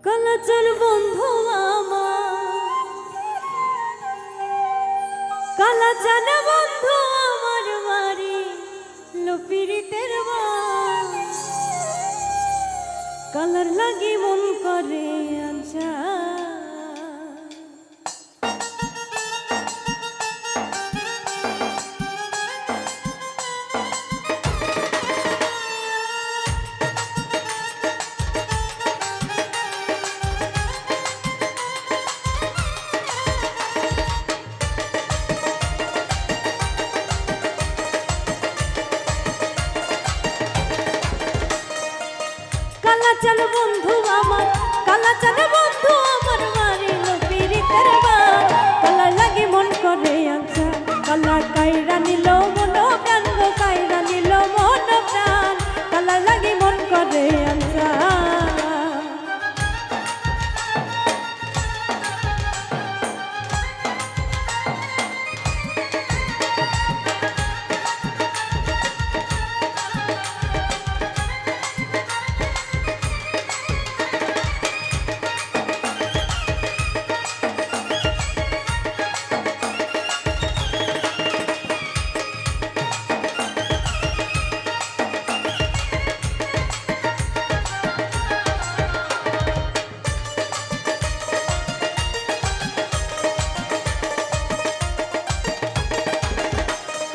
কালাচার বন্ধু আমার, কালাচার বন্ধু আমার বাড়ি লোপিরিতের কালার লাগি মন করে আচ্ছা কালাচার বন্ধু আমার, কালাচার বন্ধু আমার মারিল পিরিতের কালা লাগি মন করে আচ্ছা কালা কাইরা নিল মন প্রাণ গো কাইরা নিল মন প্রাণ কালা লাগি মন করে আচ্ছা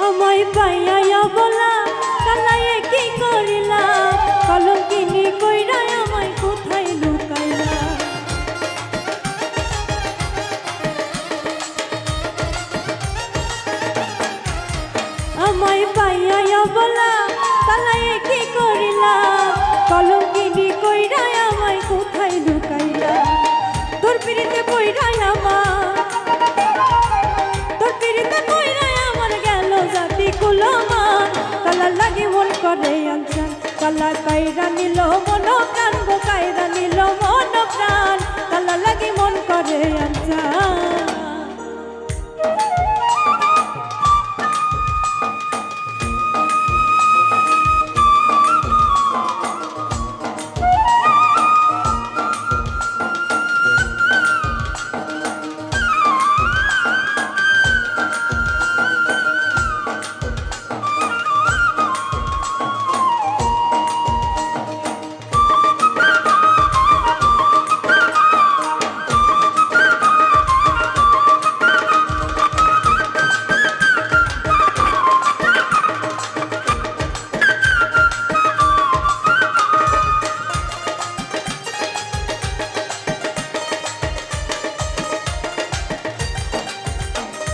আমায় পাইয়া বলা কালায়ে কি করিলা কলঙ্কিনী কইরা আমায় কোথায় লুকাইলা আমায় পাইয়া বলা কালায়ে কি করিলা কলঙ্কিনী কইরা আমায় কোথায় লুকাইলা তোর পিরিতে পইরা আমার তোর পিরিতে পইরা আমার গেল জাতি কুলমা কালা লাগি মন করে আনছান কালা কাইরা নিল মন প্রাণ গো কাইরা নিল মন প্রাণ কালা লাগি মন করে আনছান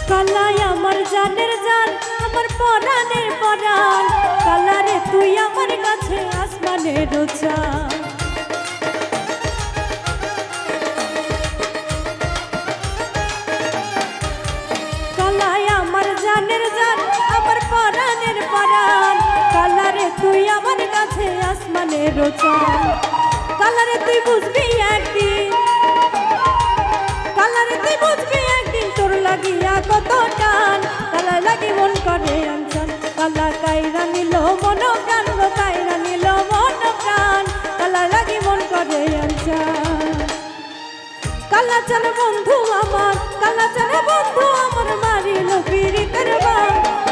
কালাই আমার জানের জান আমার পরাণের পরাণ কালারে তুই আমার কাছে আসমানের চাঁদ কালাই আমার জানের জান আমার পরাণের পরাণ কালারে তুই আমার কাছে আসমানের চাঁদ কালারে তুই বুঝবি একদিন কালারে তুই বুঝবি একদিন তোর লাগিয়া কত টান কালা লাগি মন করে আনছান কালা কাইরা নিল মন প্রাণ গো কাইরা নিল মন প্রাণ কালা লাগি মন করে আনছান কালাচার বন্ধু আমার, কালাচার বন্ধু আমার মারিল পিরিতের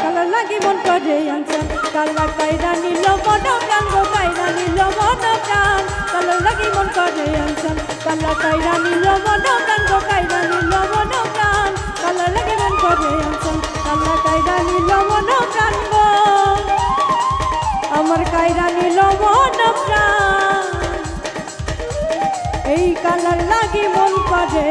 কালা লাগি মন করে আনছান কালা কাইরা নিল মন প্রাণ গো কাইরা নিল মন প্রাণ কালা লাগি মন করে আনছান কালা কাইরা নিল মন প্রাণ গো কাইরা নিল মন প্রাণ কালা লাগি মন করে আনছান কালা কাইরা নিল মন প্রাণ গো আমার কাইরা নিল মন প্রাণ এই কালার লাগি মন করে